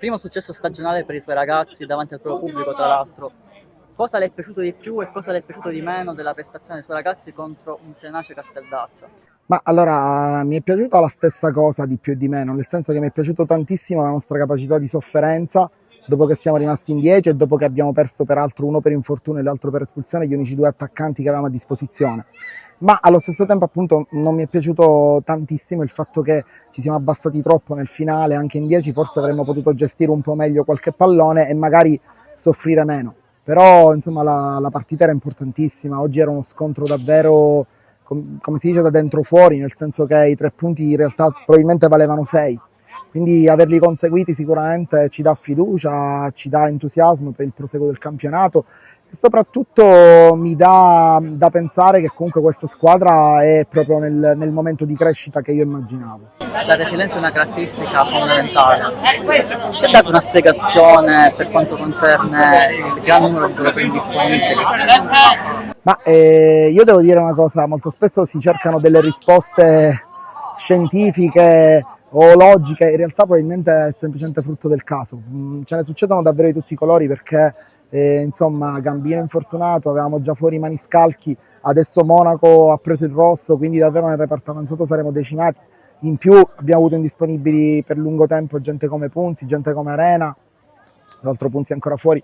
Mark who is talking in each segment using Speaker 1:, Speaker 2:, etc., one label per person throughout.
Speaker 1: Primo successo stagionale per i suoi ragazzi davanti al proprio pubblico, tra l'altro. Cosa le è piaciuto di più e cosa le è piaciuto di meno della prestazione dei suoi ragazzi contro un tenace Casteldaccio?
Speaker 2: Ma allora mi è piaciuta la stessa cosa di più e di meno, nel senso che mi è piaciuto tantissimo la nostra capacità di sofferenza dopo che siamo rimasti in 10 e dopo che abbiamo perso peraltro uno per infortunio e l'altro per espulsione, gli unici due attaccanti che avevamo a disposizione. Ma allo stesso tempo appunto non mi è piaciuto tantissimo il fatto che ci siamo abbassati troppo nel finale, anche in 10 forse avremmo potuto gestire un po' meglio qualche pallone e magari soffrire meno. Però insomma la partita era importantissima, oggi era uno scontro davvero come si dice da dentro fuori, nel senso che i 3 punti in realtà probabilmente valevano 6. Quindi averli conseguiti sicuramente ci dà fiducia, ci dà entusiasmo per il proseguo del campionato e soprattutto mi dà da pensare che comunque questa squadra è proprio nel momento di crescita che io immaginavo.
Speaker 1: La resilienza è una caratteristica fondamentale. Si è data una spiegazione per quanto concerne il gran numero di giocatori disponibili?
Speaker 2: Ma io devo dire una cosa, molto spesso si cercano delle risposte scientifiche o logiche, in realtà probabilmente è semplicemente frutto del caso. Ce ne succedono davvero di tutti i colori perché insomma Gambino infortunato, avevamo già fuori i maniscalchi, adesso Monaco ha preso il rosso, quindi davvero nel reparto avanzato saremo decimati. In più abbiamo avuto indisponibili per lungo tempo gente come Punzi, gente come Arena, l'altro Punzi è ancora fuori.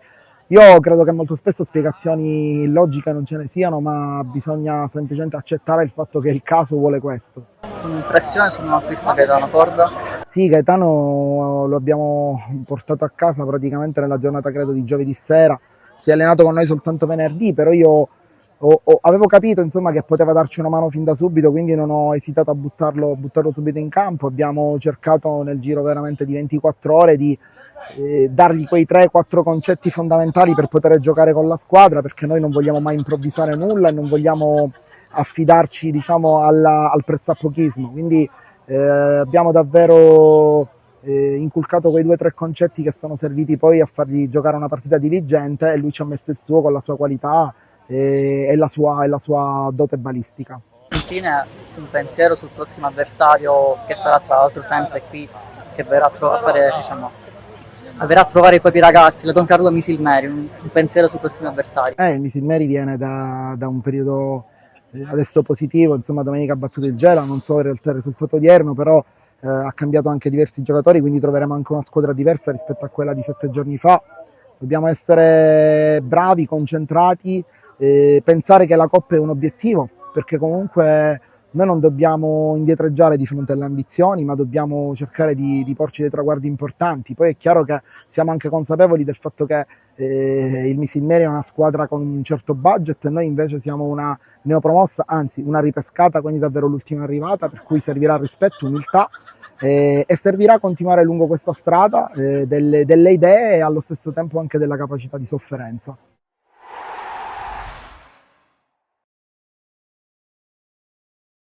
Speaker 2: Io credo che molto spesso spiegazioni logiche non ce ne siano, ma bisogna semplicemente accettare il fatto che il caso vuole questo.
Speaker 1: Un'impressione sul nuovo acquisto Gaetano Corda?
Speaker 2: Sì, Gaetano lo abbiamo portato a casa praticamente nella giornata credo di giovedì sera, si è allenato con noi soltanto venerdì, però io avevo capito insomma, che poteva darci una mano fin da subito, quindi non ho esitato a buttarlo subito in campo. Abbiamo cercato nel giro veramente di 24 ore di dargli quei 3-4 concetti fondamentali per poter giocare con la squadra, perché noi non vogliamo mai improvvisare nulla e non vogliamo affidarci diciamo, al pressappochismo. Quindi abbiamo davvero inculcato quei 2-3 concetti che sono serviti poi a fargli giocare una partita diligente e lui ci ha messo il suo con la sua qualità e la sua dote balistica.
Speaker 1: Infine un pensiero sul prossimo avversario che sarà tra l'altro sempre qui, che verrà a fare, diciamo, verrà a trovare i propri ragazzi, la Don Carlo Misilmeri, un pensiero sul prossimo avversario.
Speaker 2: Il Misilmeri viene da un periodo adesso positivo, insomma domenica ha battuto il Gela, non so in realtà il risultato odierno, però ha cambiato anche diversi giocatori, quindi troveremo anche una squadra diversa rispetto a quella di 7 giorni fa. Dobbiamo essere bravi, concentrati, pensare che la Coppa è un obiettivo, perché comunque noi non dobbiamo indietreggiare di fronte alle ambizioni, ma dobbiamo cercare di porci dei traguardi importanti. Poi è chiaro che siamo anche consapevoli del fatto che il Misilmeri è una squadra con un certo budget e noi invece siamo una neopromossa, anzi una ripescata, quindi davvero l'ultima arrivata, per cui servirà rispetto, umiltà e servirà continuare lungo questa strada delle idee e allo stesso tempo anche della capacità di sofferenza.